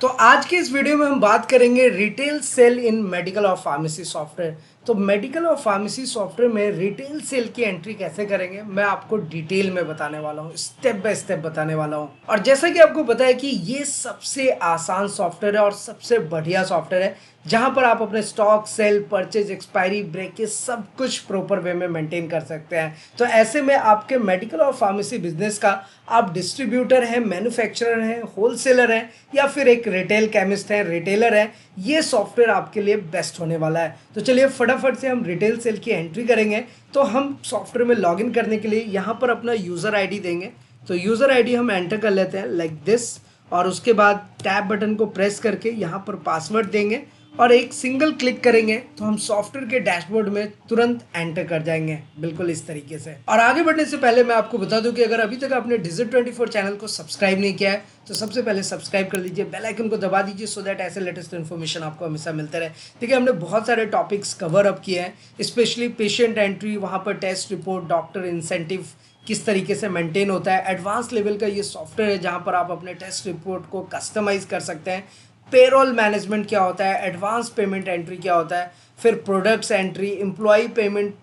तो आज के इस वीडियो में हम बात करेंगे रिटेल सेल इन मेडिकल और फार्मेसी सॉफ्टवेयर। तो मेडिकल और फार्मेसी सॉफ्टवेयर में रिटेल सेल की एंट्री कैसे करेंगे मैं आपको डिटेल में बताने वाला हूँ, स्टेप बाय स्टेप बताने वाला हूँ। और जैसा कि आपको पता है कि ये सबसे आसान सॉफ्टवेयर है और सबसे बढ़िया सॉफ्टवेयर है जहां पर आप अपने stock cell purchase expiry breakage सब कुछ प्रॉपर वे में मेंटेन कर सकते हैं। तो ऐसे में आपके मेडिकल और फार्मेसी बिजनेस का आप डिस्ट्रीब्यूटर हैं, मैन्युफैक्चरर हैं, होलसेलर हैं या फिर एक रिटेल केमिस्ट हैं, रिटेलर हैं, ये सॉफ्टवेयर आपके लिए बेस्ट होने वाला है। तो चलिए फटाफट से हम रिटेल सेल की एंट्री करेंगे। तो हम सॉफ्टवेयर में लॉगिन करने के लिए यहाँ पर अपना यूज़र आईडी देंगे। तो यूज़र आईडी हम एंटर कर लेते हैं लाइक दिस, और उसके बाद टैब बटन को प्रेस करके यहाँ पर पासवर्ड देंगे और एक सिंगल क्लिक करेंगे तो हम सॉफ्टवेयर के डैशबोर्ड में तुरंत एंटर कर जाएंगे, बिल्कुल इस तरीके से। और आगे बढ़ने से पहले मैं आपको बता दूं कि अगर अभी तक आपने Digit24 चैनल को सब्सक्राइब नहीं किया है तो सबसे पहले सब्सक्राइब कर लीजिए, बेल आइकन को दबा दीजिए सो दैट ऐसे लेटेस्ट इन्फॉर्मेशन आपको हमेशा मिलते रहे। देखिए हमने बहुत सारे टॉपिक्स कवर अप किए हैं, स्पेशली पेशेंट एंट्री, वहाँ पर टेस्ट रिपोर्ट, डॉक्टर इंसेंटिव किस तरीके से मेंटेन होता है। एडवांस लेवल का ये सॉफ्टवेयर है जहाँ पर आप अपने टेस्ट रिपोर्ट को कस्टमाइज कर सकते हैं। पेरोल मैनेजमेंट क्या होता है, एडवांस पेमेंट एंट्री क्या होता है, फिर products entry, employ payment,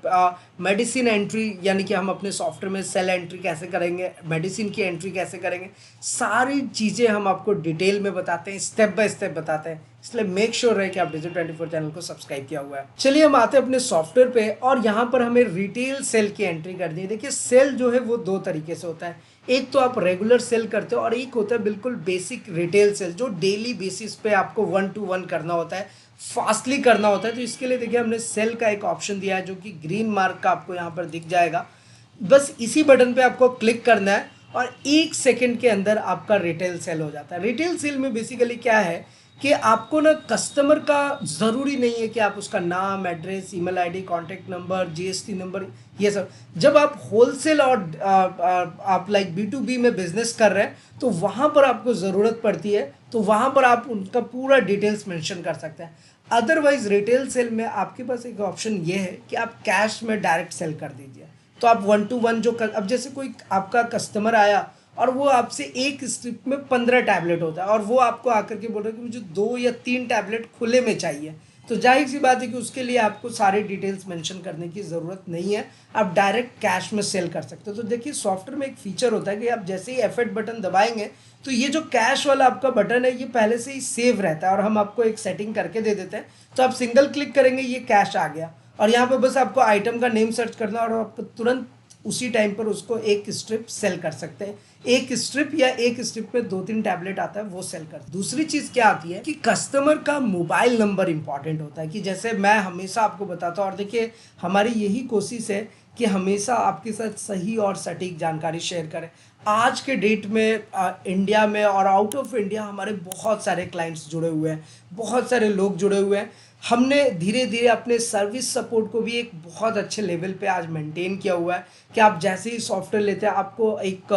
medicine entry, यानी कि हम अपने सॉफ्टवेयर में सेल एंट्री कैसे करेंगे, मेडिसिन की एंट्री कैसे करेंगे, सारी चीज़ें हम आपको डिटेल में बताते हैं, स्टेप बाय स्टेप बताते हैं। इसलिए मेक श्योर रहे कि आप Digit24 चैनल को सब्सक्राइब किया हुआ है। चलिए हम आते हैं अपने सॉफ्टवेयर पे और यहाँ पर हमें रिटेल सेल की एंट्री करनी है। देखिए सेल जो है वो दो तरीके से होता है, एक तो आप रेगुलर सेल करते हो और एक होता है बिल्कुल बेसिक रिटेल सेल जो डेली बेसिस पे आपको 1-to-1 करना होता है, फास्टली करना होता है। तो इसके लिए देखिए हमने सेल का एक ऑप्शन दिया है जो कि ग्रीन मार्क का आपको यहाँ पर दिख जाएगा। बस इसी बटन पे आपको क्लिक करना है और 1 सेकंड के अंदर आपका रिटेल सेल हो जाता है। रिटेल सेल में बेसिकली क्या है कि आपको ना कस्टमर का ज़रूरी नहीं है कि आप उसका नाम, address, email ID, contact number, GST number, ये सब। जब आप होलसेल और आप लाइक B2B में बिजनेस कर रहे हैं तो वहाँ पर आपको ज़रूरत पड़ती है, तो वहाँ पर आप उनका पूरा डिटेल्स मेंशन कर सकते हैं। अदरवाइज रिटेल सेल में आपके पास एक ऑप्शन ये है कि आप कैश में डायरेक्ट सेल कर दीजिए। तो आप 1-to-1 जो अब जैसे कोई आपका कस्टमर आया और वो आपसे एक स्ट्रिप में 15 टैबलेट होता है और वो आपको आकर के बोल रहा है कि मुझे 2 या 3 टैबलेट खुले में चाहिए, तो जाहिर सी बात है कि उसके लिए आपको सारे डिटेल्स मेंशन करने की ज़रूरत नहीं है, आप डायरेक्ट कैश में सेल कर सकते हो। तो देखिए सॉफ्टवेयर में एक फीचर होता है कि आप जैसे ही F8 बटन दबाएंगे तो ये जो कैश वाला आपका बटन है ये पहले से ही सेव रहता है और हम आपको एक सेटिंग करके दे देते हैं। तो आप सिंगल क्लिक करेंगे, ये कैश आ गया और यहाँ पे बस आपको आइटम का नेम सर्च करना और आप तुरंत उसी टाइम पर उसको एक स्ट्रिप सेल कर सकते हैं। एक स्ट्रिप या एक स्ट्रिप में 2-3 टैबलेट आता है वो सेल कर। दूसरी चीज क्या आती है कि कस्टमर का मोबाइल नंबर इंपॉर्टेंट होता है, कि जैसे मैं हमेशा आपको बताता हूँ और देखिए हमारी यही कोशिश है कि हमेशा आपके साथ सही और सटीक जानकारी शेयर करें। आज के डेट में इंडिया में और आउट ऑफ इंडिया हमारे बहुत सारे क्लाइंट्स जुड़े हुए हैं, बहुत सारे लोग जुड़े हुए हैं। हमने धीरे धीरे अपने सर्विस सपोर्ट को भी एक बहुत अच्छे लेवल पे आज मेंटेन किया हुआ है कि आप जैसे ही सॉफ्टवेयर लेते हैं आपको एक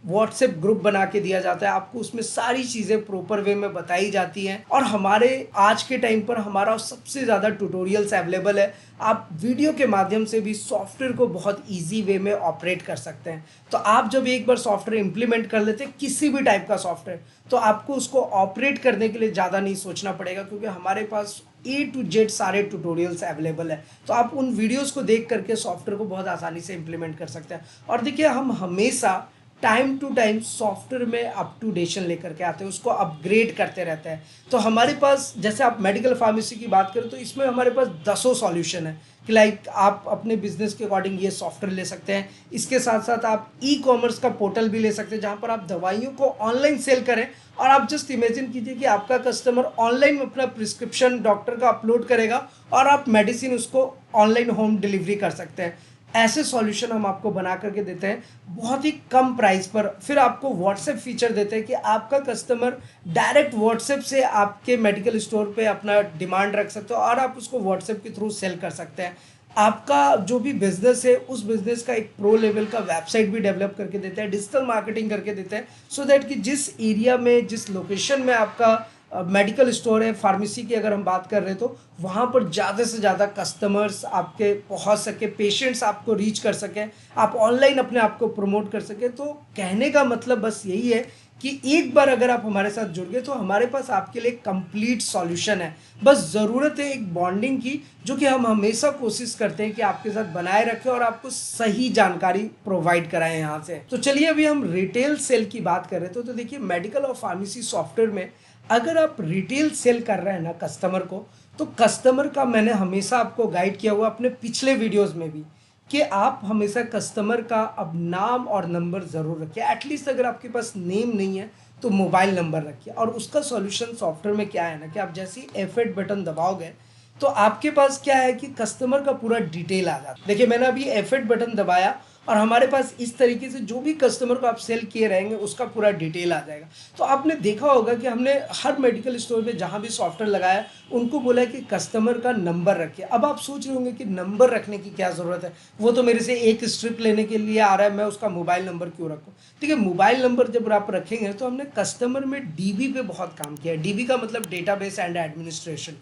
व्हाट्सएप ग्रुप बना के दिया जाता है, आपको उसमें सारी चीज़ें प्रॉपर वे में बताई जाती हैं। और हमारे आज के टाइम पर हमारा सबसे ज़्यादा ट्यूटोरियल्स अवेलेबल है, आप वीडियो के माध्यम से भी सॉफ्टवेयर को बहुत इजी वे में ऑपरेट कर सकते हैं। तो आप जब एक बार सॉफ्टवेयर इंप्लीमेंट कर लेते हैं किसी भी टाइप का सॉफ्टवेयर, तो आपको उसको ऑपरेट करने के लिए ज़्यादा नहीं सोचना पड़ेगा, क्योंकि हमारे पास A to Z सारे ट्यूटोरियल्स अवेलेबल है। तो आप उन वीडियोस को देख करके सॉफ्टवेयर को बहुत आसानी से इंप्लीमेंट कर सकते हैं। और देखिए हम हमेशा टाइम टू टाइम सॉफ्टवेयर में अपटूडेशन लेकर के आते हैं, उसको अपग्रेड करते रहते हैं। तो हमारे पास जैसे आप मेडिकल फार्मेसी की बात करें तो इसमें हमारे पास दसों सॉल्यूशन है कि लाइक आप अपने बिजनेस के अकॉर्डिंग ये सॉफ्टवेयर ले सकते हैं। इसके साथ साथ आप ई-कॉमर्स का पोर्टल भी ले सकते हैं जहाँ पर आप दवाइयों को ऑनलाइन सेल करें। और आप जस्ट इमेजिन कीजिए कि आपका कस्टमर ऑनलाइन अपना प्रिस्क्रिप्शन डॉक्टर का अपलोड करेगा और आप मेडिसिन उसको ऑनलाइन होम डिलीवरी कर सकते हैं। ऐसे सॉल्यूशन हम आपको बना करके देते हैं बहुत ही कम प्राइस पर। फिर आपको व्हाट्सएप फीचर देते हैं कि आपका कस्टमर डायरेक्ट व्हाट्सएप से आपके मेडिकल स्टोर पे अपना डिमांड रख सकते हो और आप उसको व्हाट्सएप के थ्रू सेल कर सकते हैं। आपका जो भी बिजनेस है उस बिजनेस का एक प्रो लेवल का वेबसाइट भी डेवलप करके देते हैं, डिजिटल मार्केटिंग करके देते हैं, सो दैट कि जिस एरिया में, जिस लोकेशन में आपका मेडिकल स्टोर है, फार्मेसी की अगर हम बात कर रहे हैं तो वहाँ पर ज़्यादा से ज़्यादा कस्टमर्स आपके पहुँच सके, पेशेंट्स आपको रीच कर सकें, आप ऑनलाइन अपने आप को प्रमोट कर सकें। तो कहने का मतलब बस यही है कि एक बार अगर आप हमारे साथ जुड़ गए तो हमारे पास आपके लिए कंप्लीट सॉल्यूशन है। बस ज़रूरत है एक बॉन्डिंग की, जो कि हम हमेशा कोशिश करते हैं कि आपके साथ बनाए रखें और आपको सही जानकारी प्रोवाइड कराएं यहाँ से। तो चलिए अभी हम रिटेल सेल की बात कर रहे थे। तो देखिए मेडिकल और फार्मेसी सॉफ्टवेयर में अगर आप रिटेल सेल कर रहे हैं ना कस्टमर को, तो कस्टमर का मैंने हमेशा आपको गाइड किया हुआ अपने पिछले वीडियोस में भी, कि आप हमेशा कस्टमर का अब नाम और नंबर ज़रूर रखिए। एटलीस्ट अगर आपके पास नेम नहीं है तो मोबाइल नंबर रखिए। और उसका सॉल्यूशन सॉफ्टवेयर में क्या है ना, कि आप जैसे ही F8 बटन दबाओगे तो आपके पास क्या है कि कस्टमर का पूरा डिटेल आ जाता है। देखिए मैंने अभी F8 बटन दबाया और हमारे पास इस तरीके से जो भी कस्टमर को आप सेल किए रहेंगे उसका पूरा डिटेल आ जाएगा। तो आपने देखा होगा कि हमने हर मेडिकल स्टोर पे जहाँ भी सॉफ्टवेयर लगाया उनको बोला है कि कस्टमर का नंबर रखिए। अब आप सोच रहे होंगे कि नंबर रखने की क्या ज़रूरत है, वो तो मेरे से एक स्ट्रिप लेने के लिए आ रहा है, मैं उसका मोबाइल नंबर क्यों रखूँ। ठीक है, मोबाइल नंबर जब आप रखेंगे तो हमने कस्टमर में डीबी पे बहुत काम किया है। डीबी का मतलब database and administration.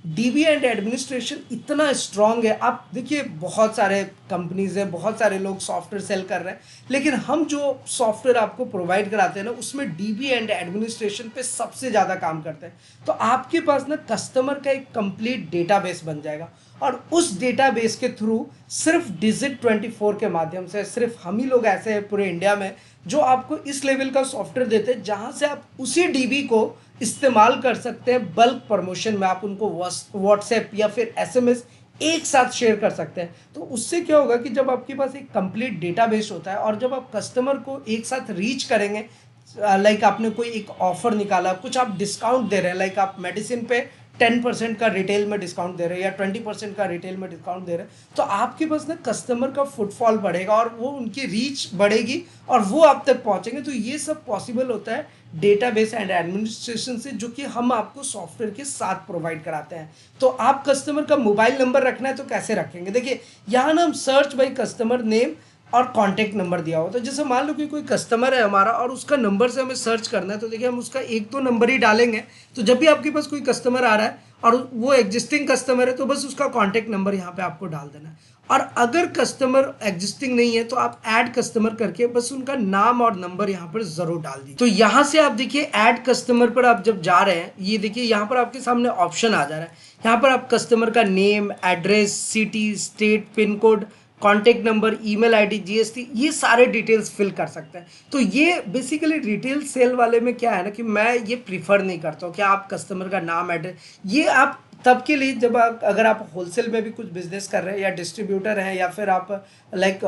DB and administration इतना स्ट्रांग है। आप देखिए बहुत सारे कंपनीज हैं, बहुत सारे लोग सॉफ्टवेयर सेल कर रहे हैं, लेकिन हम जो सॉफ्टवेयर आपको प्रोवाइड कराते हैं ना उसमें डीबी एंड एडमिनिस्ट्रेशन पे सबसे ज़्यादा काम करते हैं। तो आपके पास ना कस्टमर का एक कंप्लीट डेटाबेस बन जाएगा और उस डेटाबेस के थ्रू सिर्फ Digit24 के माध्यम से सिर्फ हम ही लोग ऐसे हैं पूरे इंडिया में जो आपको इस लेवल का सॉफ्टवेयर देते हैं जहां से आप उसी डीबी को इस्तेमाल कर सकते हैं बल्क प्रमोशन में। आप उनको व्हाट्सएप या फिर एसएमएस एक साथ शेयर कर सकते हैं। तो उससे क्या होगा कि जब आपके पास एक कंप्लीट डेटाबेस होता है और जब आप कस्टमर को एक साथ रीच करेंगे, लाइक आपने कोई एक ऑफर निकाला, कुछ आप डिस्काउंट दे रहे हैं, लाइक आप मेडिसिन पे 10% का रिटेल में डिस्काउंट दे रहे हैं या 20% का रिटेल में डिस्काउंट दे रहे हैं, तो आपके पास ना कस्टमर का फुटफॉल बढ़ेगा और वो उनकी रीच बढ़ेगी और वो आप तक पहुंचेंगे। तो ये सब पॉसिबल होता है डेटाबेस एंड एडमिनिस्ट्रेशन से, जो कि हम आपको सॉफ्टवेयर के साथ प्रोवाइड कराते हैं। तो आप कस्टमर का मोबाइल नंबर रखना है तो कैसे रखेंगे, देखिए यहाँ ना हम सर्च बाई कस्टमर नेम और कॉन्टैक्ट नंबर दिया हो। तो जैसे मान लो कि कोई कस्टमर है हमारा और उसका नंबर से हमें सर्च करना है, तो देखिए हम उसका एक दो नंबर ही डालेंगे। तो जब भी आपके पास कोई कस्टमर आ रहा है और वो एग्जिस्टिंग कस्टमर है तो बस उसका कॉन्टैक्ट नंबर यहाँ पे आपको डाल देना है। और अगर कस्टमर एग्जिस्टिंग नहीं है तो आप ऐड कस्टमर करके बस उनका नाम और नंबर यहाँ पर जरूर डाल दीजिए। तो यहाँ से आप देखिए ऐड कस्टमर पर आप जब जा रहे हैं, ये देखिए यहाँ पर आपके सामने ऑप्शन आ जा रहा है। यहाँ पर आप कस्टमर का name, address, city, state, pin code, contact number, email ID, GST, ये सारे डिटेल्स फिल कर सकते हैं। तो ये बेसिकली रिटेल सेल वाले में क्या है ना कि मैं ये प्रीफर नहीं करता हूँ कि आप कस्टमर का नाम, एड्रेस, ये आप तब के लिए जब आप अगर आप होलसेल में भी कुछ बिजनेस कर रहे हैं या डिस्ट्रीब्यूटर हैं या फिर आप लाइक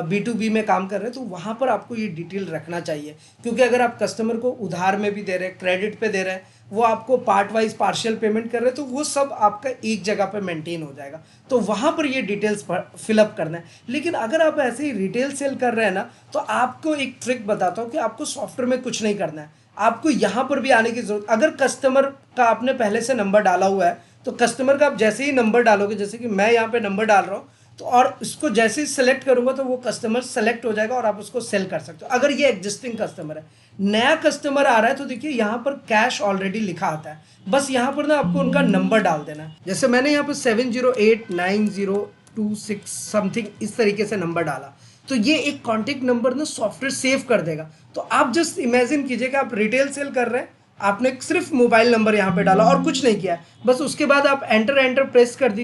B2B में काम कर रहे हैं, तो वहाँ पर आपको ये डिटेल रखना चाहिए। क्योंकि अगर आप कस्टमर को उधार में भी दे रहे हैं, क्रेडिट पे दे रहे हैं, वो आपको पार्ट वाइज पार्शियल पेमेंट कर रहे हैं, तो वो सब आपका एक जगह पर मेंटेन हो जाएगा। तो वहाँ पर ये डिटेल्स फिलअप करना है। लेकिन अगर आप ऐसे ही रिटेल सेल कर रहे हैं ना, तो आपको एक ट्रिक बताता हूँ कि आपको सॉफ्टवेयर में कुछ नहीं करना है, आपको यहाँ पर भी आने की जरूरत। अगर कस्टमर का आपने पहले से नंबर डाला हुआ है तो कस्टमर का आप जैसे ही नंबर डालोगे, जैसे कि मैं यहाँ पे नंबर डाल रहा हूँ, तो और इसको जैसे ही सेलेक्ट करूंगा तो वो कस्टमर सेलेक्ट हो जाएगा और आप उसको सेल कर सकते हो। अगर ये एग्जिस्टिंग कस्टमर है, नया कस्टमर आ रहा है तो देखिए यहाँ पर कैश ऑलरेडी लिखा आता है, बस यहाँ पर ना आपको उनका नंबर डाल देना है। जैसे मैंने यहाँ पर 7089026 समथिंग इस तरीके से नंबर डाला, तो ये एक कॉन्टेक्ट नंबर ना सॉफ्टवेयर सेव कर देगा। तो आप जस्ट इमेजिन कीजिए कि आप रिटेल सेल कर रहे हैं, आपने सिर्फ मोबाइल नंबर यहाँ पे डाला और कुछ नहीं किया, बस उसके बाद आप एंटर प्रेस कर दीजिए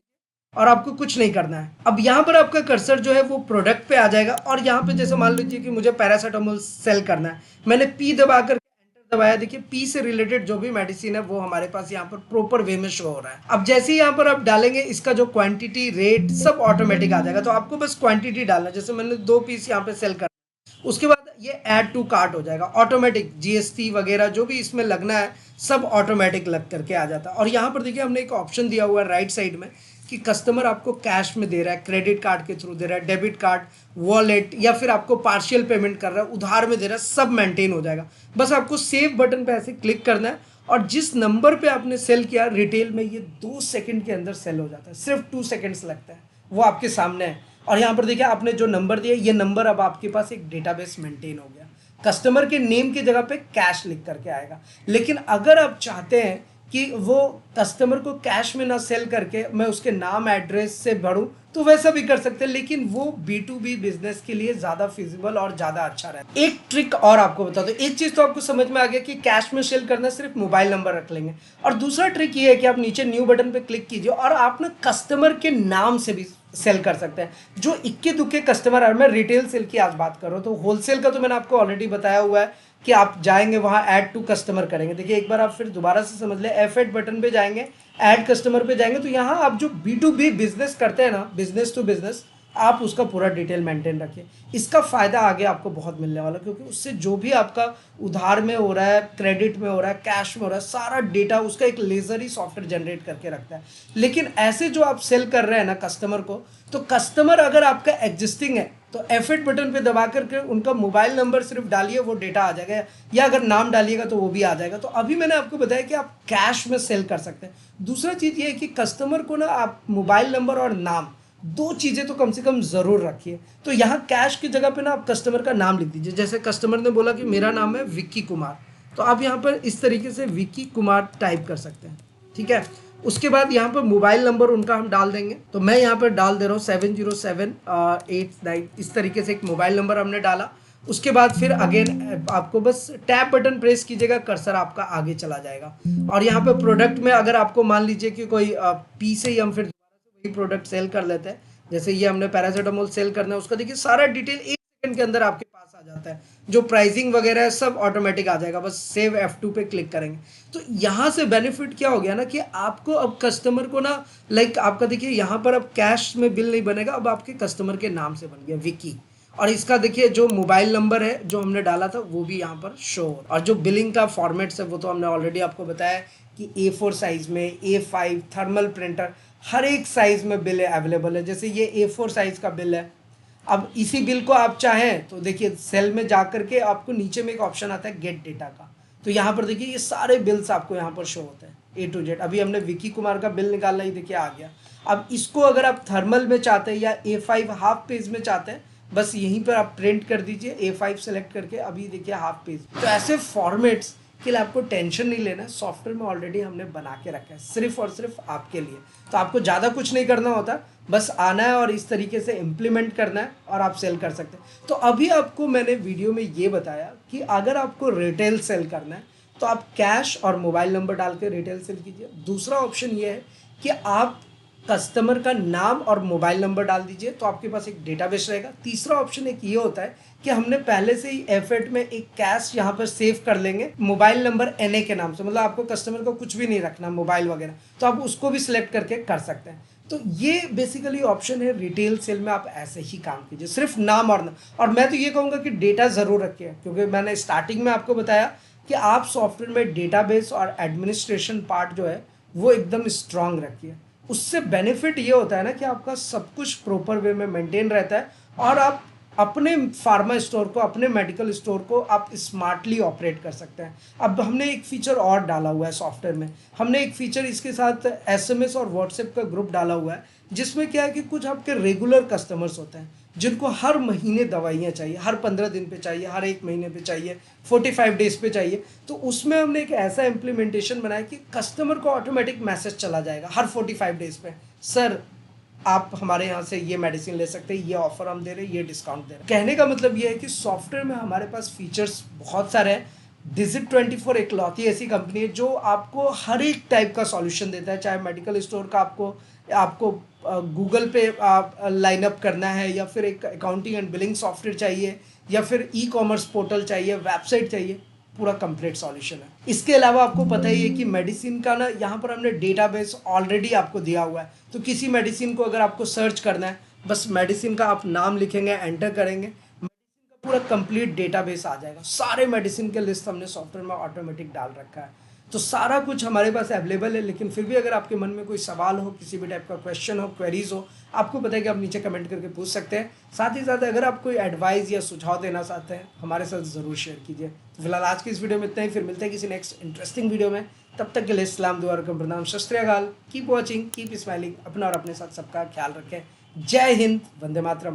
और आपको कुछ नहीं करना है। अब यहाँ पर आपका कर्सर जो है वो प्रोडक्ट पे आ जाएगा और यहाँ पे जैसे मान लीजिए कि मुझे पैरासीटामोल सेल करना है, मैंने पी दबा कर एंटर दबाया, देखिए पी से रिलेटेड जो भी मेडिसिन है वो हमारे पास यहाँ पर प्रॉपर वे में शो हो रहा है। अब जैसे ही यहाँ पर आप डालेंगे इसका जो क्वांटिटी, रेट सब ऑटोमेटिक आ जाएगा। तो आपको बस क्वांटिटी डालना है, जैसे मैंने 2 पीस यहाँ पे सेल कर, उसके बाद ये ऐड टू कार्ट हो जाएगा ऑटोमेटिक। जीएसटी वगैरह जो भी इसमें लगना है सब ऑटोमेटिक लग करके आ जाता है। और यहाँ पर देखिए हमने एक ऑप्शन दिया हुआ है राइट साइड में कि कस्टमर आपको कैश में दे रहा है, क्रेडिट कार्ड के थ्रू दे रहा है, डेबिट कार्ड, वॉलेट, या फिर आपको पार्शियल पेमेंट कर रहा है, उधार में दे रहा है, सब मेंटेन हो जाएगा। बस आपको सेव बटन पे ऐसे क्लिक करना है और जिस नंबर पे आपने सेल किया रिटेल में, ये 2 सेकंड के अंदर सेल हो जाता है, सिर्फ 2 सेकंड्स लगता है, वो आपके सामने है। और यहाँ पर देखिए आपने जो नंबर दिया, ये नंबर अब आपके पास एक डेटाबेस मेंटेन हो गया। कस्टमर के नेम की जगह पे कैश लिख करके आएगा। लेकिन अगर आप चाहते हैं कि वो कस्टमर को कैश में ना सेल करके मैं उसके नाम एड्रेस से भरूं, तो वैसा भी कर सकते हैं, लेकिन वो B2B बिजनेस के लिए ज़्यादा फिजिबल और ज़्यादा अच्छा रहता है। एक ट्रिक और आपको बता दो, एक चीज़ तो आपको समझ में आ गया कि कैश में सेल करना सिर्फ मोबाइल नंबर रख लेंगे, और दूसरा ट्रिक ये है कि आप नीचे न्यू बटन पे क्लिक कीजिए और आप ना कस्टमर के नाम से भी सेल कर सकते हैं। जो इक्के दुक्के कस्टमर है, मैं रिटेल सेल की आज बात कर रहा हूँ, तो होलसेल का तो मैंने आपको ऑलरेडी बताया हुआ है कि आप जाएंगे वहां ऐड टू कस्टमर करेंगे। देखिए एक बार आप फिर दोबारा से समझ ले, F8 बटन पे जाएंगे, ऐड कस्टमर पे जाएंगे, तो यहाँ आप जो B2B बिजनेस करते हैं ना, बिजनेस टू बिजनेस, आप उसका पूरा डिटेल मेंटेन रखिए। इसका फ़ायदा आगे आपको बहुत मिलने वाला, क्योंकि उससे जो भी आपका उधार में हो रहा है, क्रेडिट में हो रहा है, कैश में हो रहा है, सारा डेटा उसका एक लेज़र ही सॉफ्टवेयर जनरेट करके रखता है। लेकिन ऐसे जो आप सेल कर रहे हैं ना कस्टमर को, तो कस्टमर अगर आपका एग्जिस्टिंग है तो F8 बटन पे दबा करके उनका मोबाइल नंबर सिर्फ डालिए, वो डेटा आ जाएगा, या अगर नाम डालिएगा तो वो भी आ जाएगा। तो अभी मैंने आपको बताया कि आप कैश में सेल कर सकते हैं। दूसरा चीज़ ये है कि कस्टमर को ना आप मोबाइल नंबर और नाम, दो चीज़ें तो कम से कम ज़रूर रखिए। तो यहाँ कैश की जगह पे ना आप कस्टमर का नाम लिख दीजिए। जैसे कस्टमर ने बोला कि मेरा नाम है विक्की कुमार, तो आप यहाँ पर इस तरीके से विक्की कुमार टाइप कर सकते हैं, ठीक है। उसके बाद यहाँ पर मोबाइल नंबर उनका हम डाल देंगे, तो मैं यहाँ पर डाल दे रहा हूँ 70789, इस तरीके से एक मोबाइल नंबर हमने डाला। उसके बाद फिर अगेन आपको बस टैब बटन प्रेस कीजिएगा, कर्सर आपका आगे चला जाएगा। और यहाँ पे प्रोडक्ट में अगर आपको मान लीजिए कि कोई पी से ही हम फिर वही प्रोडक्ट सेल कर लेते हैं, जैसे ये हमने पैरासीटामोल सेल करना है, उसका देखिए सारा डिटेल 1 सेकंड के अंदर आपके पास आ जाता है। जो प्राइसिंग वगैरह है सब ऑटोमेटिक आ जाएगा, बस सेव F2 पे क्लिक करेंगे। तो यहाँ से बेनिफिट क्या हो गया ना कि आपको अब कस्टमर को ना, लाइक आपका देखिए यहाँ पर अब कैश में बिल नहीं बनेगा, अब आपके कस्टमर के नाम से बन गया विकी। और इसका देखिए जो मोबाइल नंबर है जो हमने डाला था वो भी यहाँ पर शो, और जो बिलिंग का फॉर्मेट्स है वो तो हमने ऑलरेडी आपको बताया कि A4 साइज में, A5 थर्मल प्रिंटर, हर एक साइज में बिल अवेलेबल है। जैसे ये A4 साइज का बिल है। अब इसी बिल को आप चाहें तो देखिए सेल में जा करके आपको नीचे में एक ऑप्शन आता है गेट डेटा का, तो यहाँ पर देखिए ये सारे बिल्स आपको यहाँ पर शो होते हैं A to Z। अभी हमने विकी कुमार का बिल निकालना ही देखिए आ गया। अब इसको अगर आप थर्मल में चाहते हैं या A5 हाफ पेज में चाहते हैं, बस यहीं पर आप प्रिंट कर दीजिए A5 सेलेक्ट करके, अभी देखिए हाफ पेज। तो ऐसे फॉर्मेट्स के लिए आपको टेंशन नहीं लेना है, सॉफ्टवेयर में ऑलरेडी हमने बना के रखा है सिर्फ और सिर्फ आपके लिए। तो आपको ज़्यादा कुछ नहीं करना होता, बस आना है और इस तरीके से इम्प्लीमेंट करना है और आप सेल कर सकते हैं। तो अभी आपको मैंने वीडियो में ये बताया कि अगर आपको रिटेल सेल करना है तो आप कैश और मोबाइल नंबर डाल के रिटेल सेल कीजिए। दूसरा ऑप्शन ये है कि आप कस्टमर का नाम और मोबाइल नंबर डाल दीजिए, तो आपके पास एक डेटाबेस रहेगा। तीसरा ऑप्शन एक ये होता है कि हमने पहले से ही F8 में एक कैश यहाँ पर सेव कर लेंगे मोबाइल नंबर NA के नाम से, मतलब आपको कस्टमर को कुछ भी नहीं रखना मोबाइल वगैरह, तो आप उसको भी सिलेक्ट करके कर सकते हैं। तो ये बेसिकली ऑप्शन है रिटेल सेल में, आप ऐसे ही काम कीजिए, सिर्फ नाम और मैं तो ये कहूँगा कि डेटा ज़रूर रखिए, क्योंकि मैंने स्टार्टिंग में आपको बताया कि आप सॉफ्टवेयर में डेटाबेस और एडमिनिस्ट्रेशन पार्ट जो है वो एकदम स्ट्रांग रखिए। उससे बेनिफिट ये होता है ना कि आपका सब कुछ प्रॉपर वे में मेंटेन रहता है, और आप अपने फार्मा स्टोर को, अपने मेडिकल स्टोर को आप स्मार्टली ऑपरेट कर सकते हैं। अब हमने एक फीचर और डाला हुआ है सॉफ्टवेयर में, हमने एक फीचर इसके साथ SMS और व्हाट्सएप का ग्रुप डाला हुआ है, जिसमें क्या है कि कुछ आपके रेगुलर कस्टमर्स होते हैं जिनको हर महीने दवाइयाँ चाहिए, हर 15 दिन पे चाहिए, हर 1 महीने पे चाहिए, 45 डेज पे चाहिए। तो उसमें हमने एक ऐसा इम्प्लीमेंटेशन बनाया कि कस्टमर को ऑटोमेटिक मैसेज चला जाएगा हर 45 डेज पे, सर आप हमारे यहाँ से ये मेडिसिन ले सकते हैं, ये ऑफर हम दे रहे हैं, ये डिस्काउंट दे रहे हैं। कहने का मतलब ये है कि सॉफ्टवेयर में हमारे पास फीचर्स बहुत सारे हैं। Digit24 एक लौती ऐसी कंपनी है जो आपको हर एक टाइप का सॉल्यूशन देता है, चाहे मेडिकल स्टोर का आपको आपको गूगल पे लाइनअप करना है, या फिर एक अकाउंटिंग एंड बिलिंग सॉफ्टवेयर चाहिए, या फिर ई-कॉमर्स पोर्टल चाहिए, वेबसाइट चाहिए, पूरा कंप्लीट सॉल्यूशन है। इसके अलावा आपको पता ही है कि मेडिसिन का ना यहाँ पर हमने डेटाबेस ऑलरेडी आपको दिया हुआ है, तो किसी मेडिसिन को अगर आपको सर्च करना है, बस मेडिसिन का आप नाम लिखेंगे, एंटर करेंगे, मेडिसिन का पूरा कंप्लीट डेटाबेस आ जाएगा। सारे मेडिसिन के लिस्ट हमने सॉफ्टवेयर में ऑटोमेटिक डाल रखा है, तो सारा कुछ हमारे पास अवेलेबल है। लेकिन फिर भी अगर आपके मन में कोई सवाल हो, किसी भी टाइप का क्वेश्चन हो, क्वेरीज हो, आपको पता है कि आप नीचे कमेंट करके पूछ सकते हैं। साथ ही साथ अगर आप कोई एडवाइस या सुझाव देना चाहते हैं हमारे साथ ज़रूर शेयर कीजिए। तो फिलहाल आज की इस वीडियो में इतना ही, फिर मिलते हैं किसी नेक्स्ट इंटरेस्टिंग वीडियो में। तब तक के लिए इस्लाम, दुआ और प्रणाम, सत श्री अकाल, कीप वॉचिंग, कीप स्माइलिंग, अपना और अपने साथ सबका ख्याल रखें। जय हिंद, वंदे मातरम।